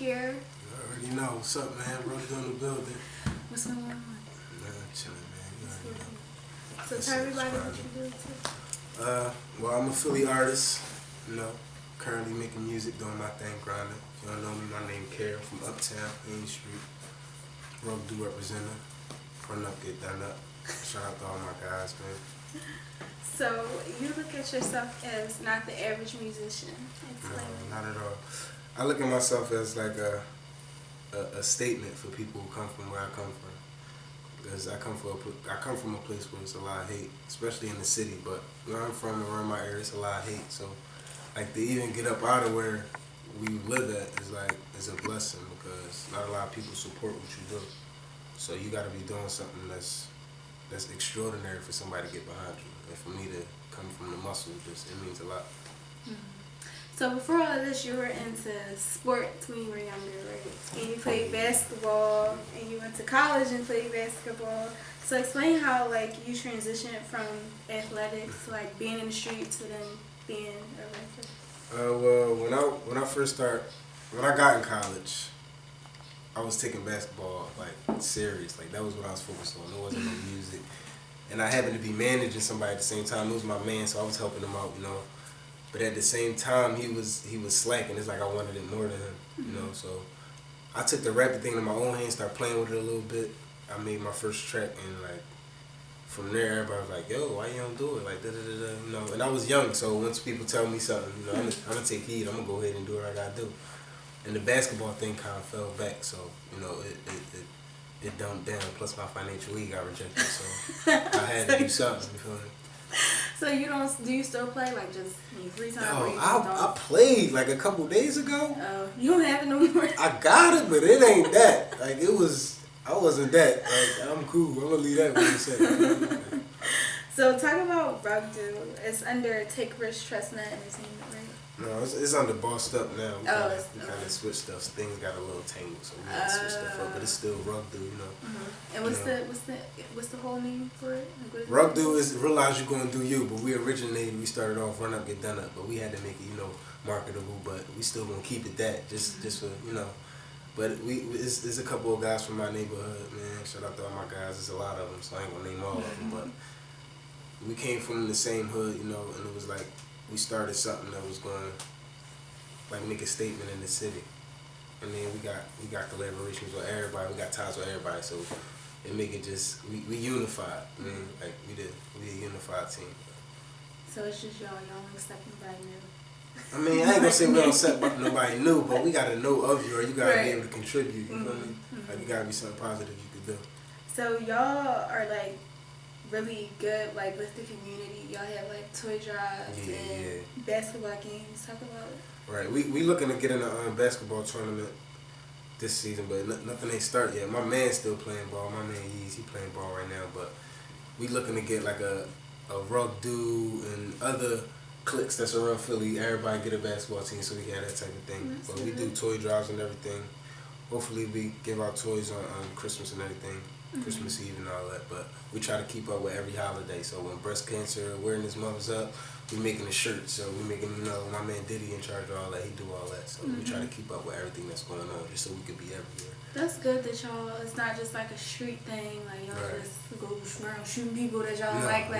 here. You already know. What's up, man? Brother in the building. What's going on? Nah, chilling, man. You already know. So tell everybody what you do too. Well, I'm a Philly artist. You know, currently making music, doing my thing, grinding. If you don't know me, my name Care from Uptown, Main Street. Rug Do representative. Run up, get done up. Shout out to all my guys, man. So you look at yourself as not the average musician. No, not at all. I look at myself as like a statement for people who come from where I come from. Because I come from a place where it's a lot of hate, especially in the city. But where I'm from, around my area, it's a lot of hate. So, like, to even get up out of where we live at is a blessing, because not a lot of people support what you do. So you got to be doing something that's extraordinary for somebody to get behind you. And for me to come from the muscle, it means a lot. Mm-hmm. So before all of this, you were into sports when you were younger, right? And you played basketball, and you went to college and played basketball. So explain how, like, you transitioned from athletics to, like, being in the streets to then being a rapper. Well, when I got in college, I was taking basketball like serious. Like, that was what I was focused on. There wasn't no music, and I happened to be managing somebody at the same time. It was my man, so I was helping him out, you know. But at the same time, he was slacking. It's like I wanted it more than him, you know. So I took the rapping thing in my own hands, started playing with it a little bit. I made my first track, and like from there, everybody was like, "Yo, why you don't do it?" Like da da da da, you know. And I was young, so once people tell me something, you know, I'm gonna take heed. I'm gonna go ahead and do what I gotta do. And the basketball thing kind of fell back, so you know it dumped down. Plus my financial aid got rejected, so I had to do something. You feel me? So do you still play, like, just in your free time? No, I played like a couple days ago. Oh, you don't have it no more? I got it, but it ain't that. Like, I wasn't that. Like, I'm cool. I'm gonna leave that what you said. So talk about Rug Do. It's under Take Risk, Trust Nut Entertainment, right? No, it's under Bossed Up now. We kind Okay. of switched stuff. Things got a little tangled, so we had to switch stuff up. But it's still Rug Do, you know. Mm-hmm. And what's the whole name for it? Like, Rug Do is realize you're gonna do you, but we started off Run Up, Get Done Up, but we had to make it, you know, marketable. But we still gonna keep it that, just for, you know. But it's a couple of guys from my neighborhood, man. Shout out to all my guys. There's a lot of them, so I ain't gonna name all of them. But we came from the same hood, you know, and it was like we started something that was going to like make a statement in the city. And then we got collaborations with everybody. We got ties with everybody, so it make it just we unified. I mean, like we a unified team. So it's just y'all don't accept nobody new. I mean, I ain't gonna say we don't accept nobody new, but we gotta know of you, or you gotta be able to contribute. You feel me? Like, you gotta be something positive you could do. So y'all are like really good, like, with the community. Y'all have like toy drives and basketball games. Talk about it. Right, we looking to get in a basketball tournament this season, but nothing ain't start yet. My man's still playing ball. My man he playing ball right now, but we looking to get like a Rug Do and other cliques that's around Philly. Everybody get a basketball team, so we can have that type of thing. That's but we do toy drives and everything. Hopefully we give out toys on Christmas and everything. Christmas Eve and all that, but we try to keep up with every holiday. So when breast cancer awareness month is up, we making a shirt. So we making, you know, my man Diddy in charge of all that. He do all that. So we try to keep up with everything that's going on, just so we can be everywhere. That's good that y'all, it's not just like a street thing, like y'all just go around shooting people that y'all like.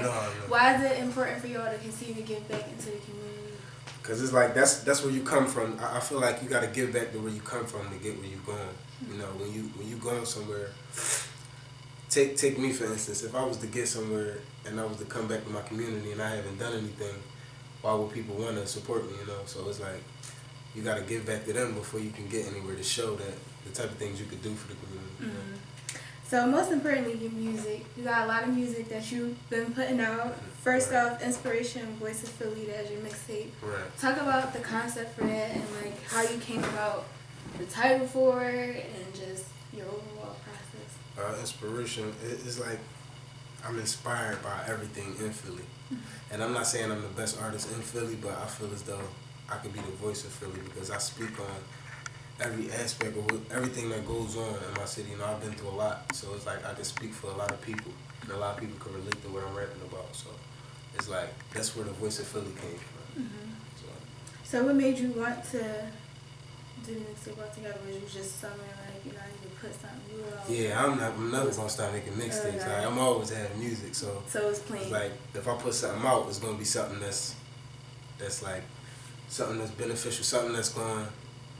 Why is it important for y'all to continue to give back into the community? Because it's like, that's where you come from. I feel like you got to give back to where you come from to get where you're going. You know, when you going somewhere, take me for instance. If I was to get somewhere and I was to come back to my community and I haven't done anything, why would people want to support me? You know, so it's like you got to give back to them before you can get anywhere to show that the type of things you could do for the community. You know? So most importantly, your music. You got a lot of music that you've been putting out. First off, Inspiration, Voice of Philly, that's your mixtape. Right. Talk about the concept for that and like how you came about the title for it and just your overall process. Inspiration, it's like I'm inspired by everything in Philly. And I'm not saying I'm the best artist in Philly, but I feel as though I could be the voice of Philly because I speak on every aspect of everything that goes on in my city. You know, I've been through a lot, so it's like I can speak for a lot of people, and a lot of people can relate to what I'm rapping about. So it's like that's where the voice of Philly came from. So what made you want to do the mixtape all together, or you just somewhere like, you know, I need to put something new out? Yeah, I'm never gonna start making mixtapes. Okay. Like, I'm always having music, so it's plain. it's like if I put something out, it's gonna be something that's like something that's beneficial, something that's gonna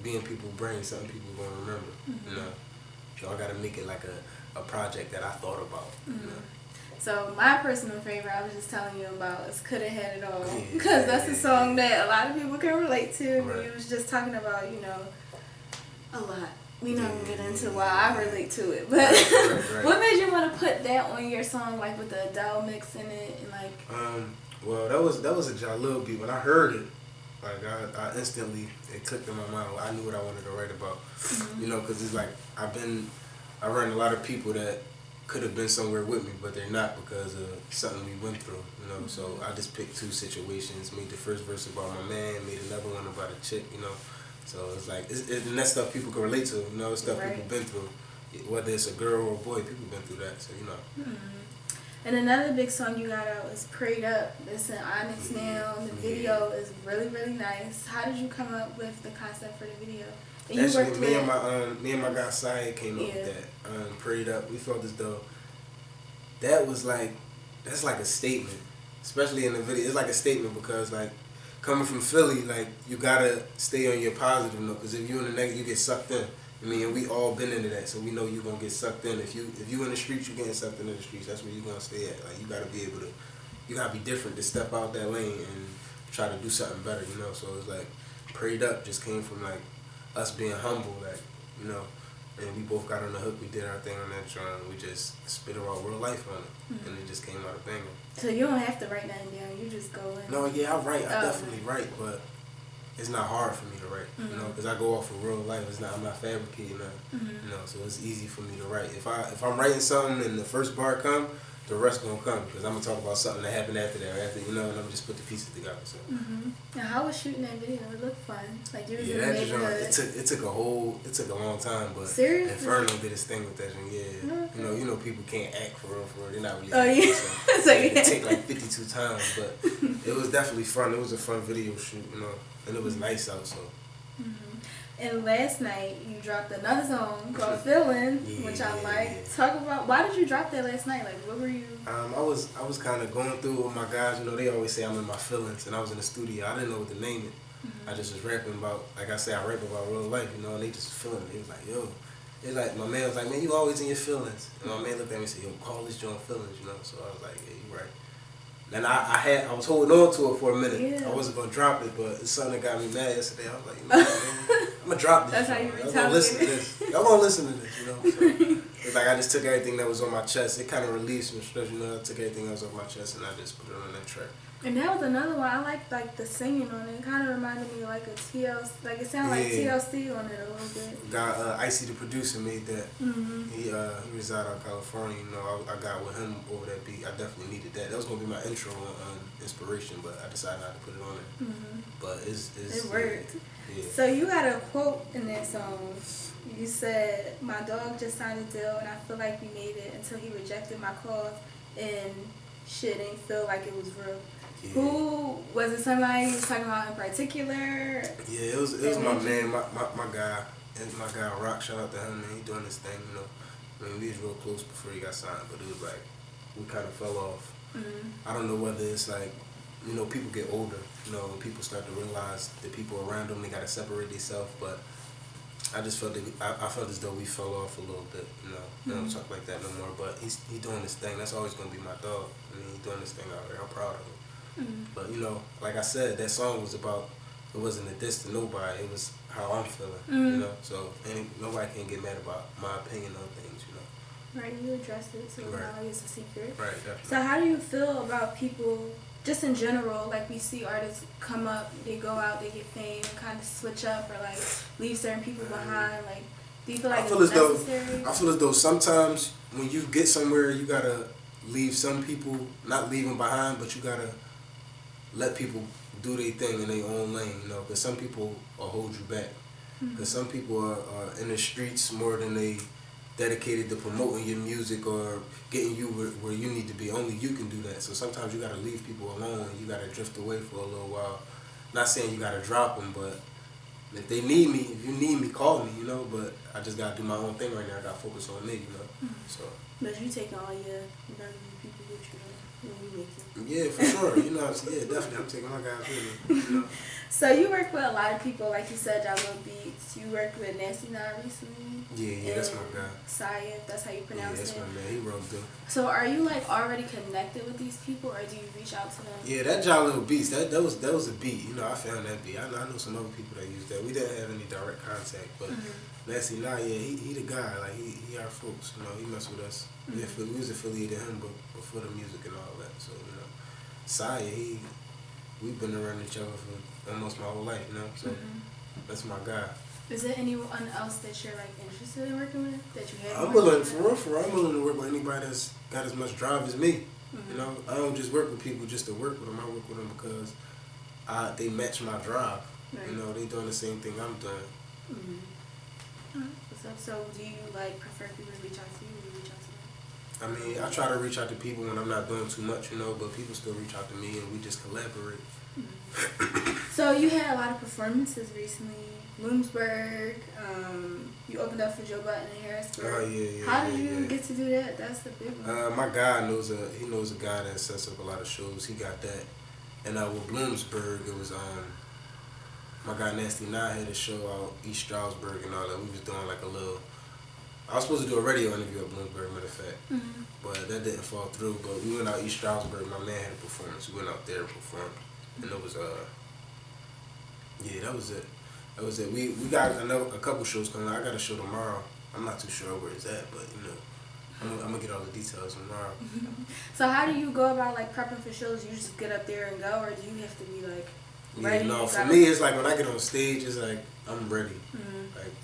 be in people's brains, something people gonna remember. You know, so I gotta make it like a project that I thought about. You know? So my personal favorite, I was just telling you about, is "Coulda Had It All," Yeah, because that's a song that a lot of people can relate to. Right. You was just talking about, you know, a lot. We not gonna get into why I relate to it, but right. what made you want to put that on your song, like with the Adele mix in it, and like? Well, that was a Jalil beat. When I heard it, like I instantly, it clicked in my mind. I knew what I wanted to write about. You know, because it's like I run a lot of people that could have been somewhere with me, but they're not because of something we went through. You know, so I just picked two situations. Made the first verse about my man. Made another one about a chick. You know, so it's like and that's stuff people can relate to. You know, it's stuff people been through. Whether it's a girl or a boy, people been through that. So you know. And another big song you got out is "Prayed Up." It's in Onyx now. The video is really, really nice. How did you come up with the concept for the video? And you Actually, worked me and my guy Syed came up with that. Prayed Up. We felt as though that's like a statement, especially in the video. It's like a statement because like coming from Philly, like you gotta stay on your positive note because if you're in the negative, you get sucked in. I mean, and we all been into that, so we know you're gonna get sucked in. If you in the streets, you getting sucked into the streets. That's where you're gonna stay at. Like you gotta be able to, you gotta be different to step out that lane and try to do something better. You know, so it's like Prayed Up just came from like us being humble, like you know, and we both got on the hook. We did our thing on that drum. We just spit our real life on it, and it just came out a banger. So you don't have to write nothing down. You just go in. No, yeah, I write. I definitely write, but it's not hard for me to write, you know, because I go off of real life. I'm not fabricating nothing, you know, so it's easy for me to write. If I'm writing something and the first bar come, the rest gonna come because I'm gonna talk about something that happened after that, you know, and I'm just put the pieces together. So. Now, how was shooting that video? It looked fun. Like you was in the that neighborhood. it took a long time, but seriously, Inferno did his thing with that. Yeah, you know, people can't act for real. They're not really. Oh yeah, so it take like 52 times, but it was definitely fun. It was a fun video shoot, you know. And it was nice out, so. And last night you dropped another song called "Feeling," which I like. Talk about why did you drop that last night? Like, what were you? I was kind of going through with my guys. You know, they always say I'm in my feelings, and I was in the studio. I didn't know what to name it. I just was rapping about, like I said, I rap about real life. You know, and they just feeling it. It was like, yo, it's like my man was like, man, you always in your feelings. And my man looked at me and said, yo, call this joint feelings. You know, so I was like, yeah, you right. And I was holding on to it for a minute. Yeah. I wasn't gonna drop it, but it's something that got me mad yesterday. I was like, you know, man, I'm gonna drop this. That's how you Y'all gonna listen to this. Y'all gonna listen to this, you know. So, it's like I just took everything that was on my chest. It kind of released some stress, you know. I took everything that was off my chest and I just put it on that track. And that was another one. I liked like the singing on it. It kind of reminded me of like a TLC. Like it sounded like TLC on it a little bit. Got Icy, the producer, made that. He reside out of California. You know, I got with him over that beat. I definitely needed that. That was gonna be my intro inspiration, but I decided not to put it on it. But it worked. Yeah. So you had a quote in that song. You said, "My dog just signed a deal, and I feel like we made it until he rejected my cause, and shit ain't feel like it was real." Yeah. Who was it? Somebody you was talking about in particular? Yeah, it was my man, my guy, and my guy Rock. Shout out to him, man. He doing this thing, you know. I mean, we was real close before he got signed, but it was like we kind of fell off. I don't know whether it's like, you know, people get older, you know, and people start to realize the people around them, they gotta separate themselves. But I just felt that I felt as though we fell off a little bit, you know. They don't talk like that no more. But he's doing this thing. That's always gonna be my dog. I mean, he's doing this thing out there. I'm proud of him. But you know, like I said, that song was about, it wasn't a diss to nobody. It was how I'm feeling, you know. So nobody can get mad about my opinion on things, you know. Right, you addressed it, so now it's a secret. Right, definitely. So how do you feel about people, just in general, like we see artists come up, they go out, they get fame, and kind of switch up or like leave certain people behind? Like, do you feel like it's necessary? I feel as though sometimes when you get somewhere, you gotta leave some people, not leave them behind, but you gotta let people do their thing in their own lane, you know, because some people will hold you back. Because some people are in the streets more than they dedicated to promoting your music or getting you where you need to be. Only you can do that. So sometimes you got to leave people alone. You got to drift away for a little while. Not saying you got to drop them, but If they need me, if you need me, call me, you know. But I just gotta do my own thing right now. I gotta focus on me, you know. So. But you taking all your regular people with you when you make it. Yeah, for sure. You know, yeah, definitely. I'm taking my guys with me. You know. So you work with a lot of people, like you said, y'all love beats. You worked with Nasty Nine recently. Yeah, that's my guy. Sayed, that's how you pronounce that's it. my man. He wrote them. So are you like already connected with these people, or do you reach out to them? Yeah, that Jolly Little Beats, that was a beat. You know, I found that beat. I know some other people that use that. We didn't have any direct contact, but Nasty Nine, yeah, he the guy. Like he our folks. You know, he mess with us. We was affiliated him, but before the music and all that. So you know, Sayed, we've been around each other for almost my whole life. You know, so that's my guy. Is there anyone else that you're like interested in working with that you had? I'm willing for real. I'm willing to work with anybody that's got as much drive as me. You know, I don't just work with people just to work with them. I work with them because they match my drive. Right. You know, they doing the same thing I'm doing. What's up? So, do you like prefer people to reach out to you, or you reach out to them? I mean, I try to reach out to people when I'm not doing too much, you know, but people still reach out to me and we just collaborate. So you had a lot of performances recently. Bloomsburg, you opened up for Joe Button in Harrisburg. Oh yeah. How did you get to do that? That's the big one. My guy knows a guy that sets up a lot of shows. He got that. And with Bloomsburg, it was my guy Nasty Nine had a show out East Stroudsburg and all that. We was doing like a little. I was supposed to do a radio interview at Bloomsburg, matter of fact, but that didn't fall through. But we went out East Stroudsburg. My man had a performance. We went out there and performed, and it was yeah, that was it. That was it. We got a couple shows coming out. I got a show tomorrow. I'm not too sure where it's at, but you know, I'm gonna get all the details tomorrow. So how do you go about like prepping for shows? You just get up there and go, or do you have to be like ready? Yeah, no, for me it's like when I get on stage, it's like I'm ready. Like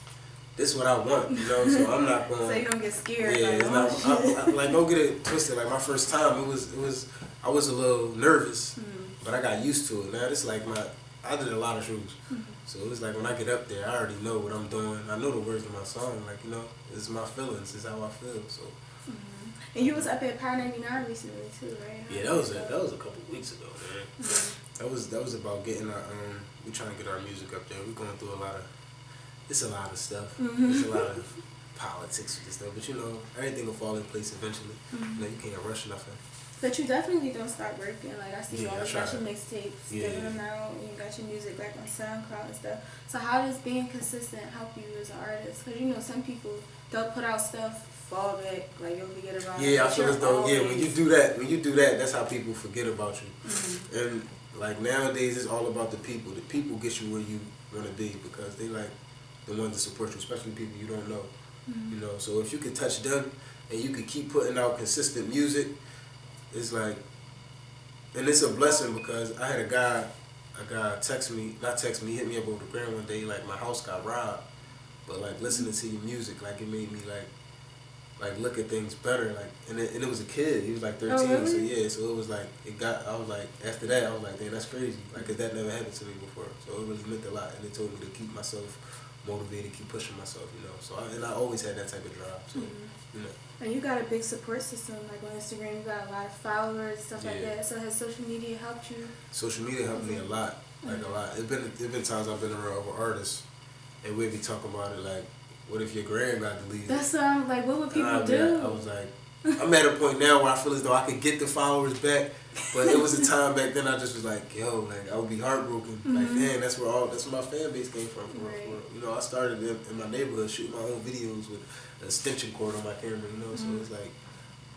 this is what I want, you know. So I'm not going. So you don't get scared. Yeah, it's not. Like don't get it twisted. Like my first time, it was. I was a little nervous, but I got used to it. Now it's like I did a lot of shows. So it was like when I get up there, I already know what I'm doing. I know the words of my song. Like, you know, this is my feelings. This is how I feel. So. And you was up at Power 99 recently too, right? Yeah, that was a couple of weeks ago, man. That was about getting our we trying to get our music up there. We're going through a lot of stuff. It's a lot of politics with this stuff, but you know, everything will fall in place eventually. You know, you can't rush nothing. But you definitely don't stop working. Like I see you always got your mixtapes, giving them out, and you got your music like on SoundCloud and stuff. So how does being consistent help you as an artist? Because you know some people they'll put out stuff, fall back, like you'll forget about. Yeah, I feel as though when you do that, that's how people forget about you. And like nowadays, it's all about the people. The people get you where you want to be because they like the ones that support you, especially people you don't know. You know, so if you can touch them and you can keep putting out consistent music. It's like, and it's a blessing because I had a guy hit me up over the gram one day, like my house got robbed, but like listening to your music, like it made me like look at things better, like, and it was a kid, he was like 13, really? So yeah, so it was like, I was like, after that, I was like, damn, that's crazy, like, 'cause that never happened to me before, so it really meant a lot, and it told me to keep myself motivated, keep pushing myself, you know, so I always had that type of drive, so, you know. And you got a big support system, like on Instagram, you got a lot of followers, stuff like that. So has social media helped you? Social media helped me a lot, like a lot. It's been times I've been around other artists, and we'd be talking about it like, what if your gram got deleted? That's like, what would people do? I was like, I'm at a point now where I feel as though I could get the followers back, but it was a time back then I just was like, yo, like I would be heartbroken. Like, man, that's where my fan base came from. You know, I started in my neighborhood shooting my own videos with an extension cord on my camera, you know, so it's like,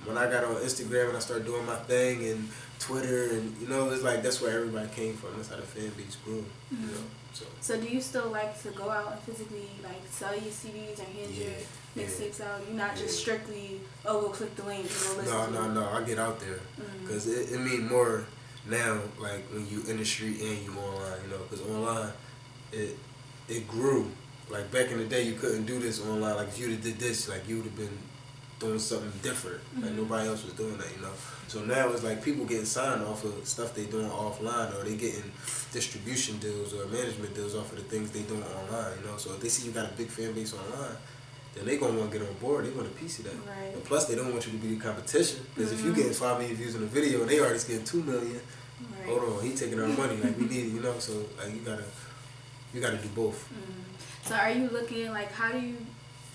when I got on Instagram and I started doing my thing and Twitter and, you know, it's like, that's where everybody came from. That's how the fan base grew, you know, so. So do you still like to go out and physically, like, sell your CDs or hand your mixtapes out? You're not just strictly, go click the link and go listen to it? No, I get out there. Because it mean more now, like, when you in the street and you online, you know, because online, it grew. Like, back in the day, you couldn't do this online. Like, if you'd have did this, like, you would have been doing something different. Like, nobody else was doing that, you know. So now it's like people getting signed off of stuff they doing offline, or they getting distribution deals or management deals off of the things they doing online, you know. So if they see you got a big fan base online, then they gonna want to get on board. They want a piece of that. Right. And plus, they don't want you to be the competition, because if you getting 5 million views in a video and they already getting 2 million, hold on, he taking our money. Like, we need it, you know. So like, you gotta you got to do both. So are you looking, like, how do you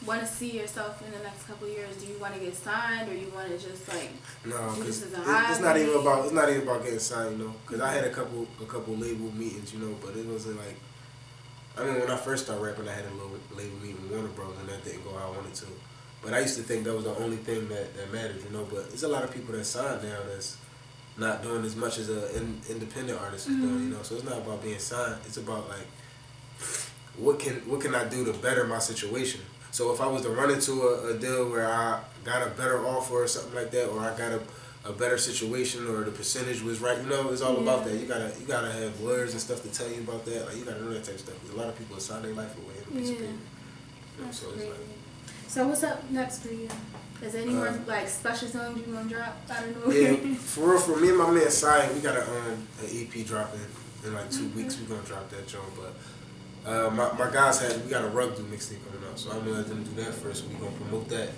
want to see yourself in the next couple of years? Do you want to get signed, or you want to just like No, do this because as a hobby? it's not even about getting signed, you know. Because I had a couple label meetings, you know, but it wasn't like. I mean, when I first started rapping, I had a little label meeting with Warner Bros. And that didn't go how I wanted to. But I used to think that was the only thing that mattered, you know. But there's a lot of people that sign now that's not doing as much as an independent artist is doing, you know. So it's not about being signed. It's about like what can I do to better my situation. So if I was to run into a deal where I got a better offer or something like that, or I got a better situation, or the percentage was right, you know, it's all about that. You gotta have lawyers and stuff to tell you about that. Like you gotta know that type of stuff. Because a lot of people sign their life away in a piece of paper. You know, so it's like. So what's up next for you? Is there any more like special songs you gonna drop? I don't know. Yeah, for real, for me and my man Cy, we got an EP dropping in like 2 weeks. We gonna drop that joint, but. My guys we got a rug do mixtape coming out, so I'm gonna let them do that first. We gonna promote that,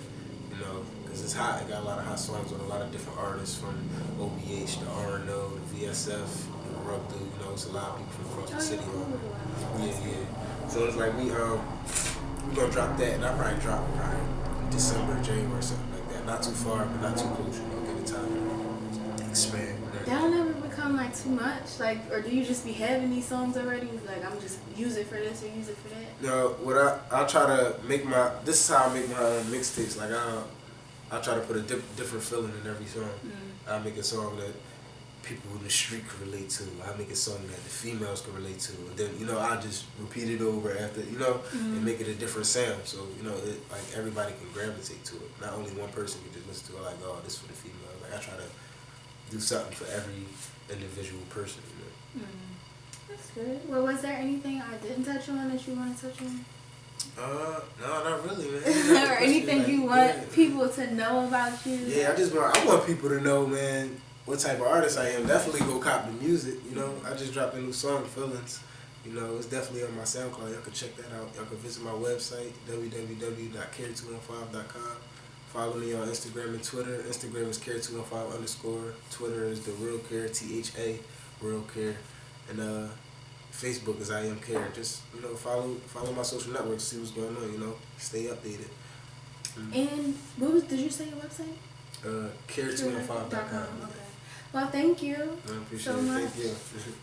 you know, because it's hot. It got a lot of hot songs with a lot of different artists from OBH, the RNO, the VSF, the rug do. You know, it's a lot of people from across the city. Yeah. So it's like we gonna drop that, and I'll probably drop December, January, something like that. Not too far, but not too close. You know, give it time to expand. That'll never become like too much, like, or do you just be having these songs already? Like, I'm just use it for this or use it for that. No, what I try to make this is how I make my mixtapes. Like I try to put a different feeling in every song. I make a song that people in the street can relate to. I make a song that the females can relate to, and then, you know, I just repeat it over after, you know, and make it a different sound. So, you know, like everybody can gravitate to it. Not only one person can just listen to it. Like, oh, this is for the female. Like I try to do something for every individual person, you know. That's good. Well, was there anything I didn't touch on that you want to touch on? No, not really, man. Or anything like, you want people to know about you? Yeah, I want people to know, man, what type of artist I am. Definitely go cop the music, you know. I just dropped a new song, Feelings. You know, it's definitely on my SoundCloud. Y'all can check that out. Y'all can visit my website, www.care215.com. Follow me on Instagram and Twitter. Instagram is care215_. Twitter is the Real Care, THA, Real Care. And Facebook is I Am Care. Just, you know, follow my social networks, see what's going on, you know. Stay updated. And did you say your website? Care215.com. Okay. Well, thank you. I appreciate so it. much. Thank you.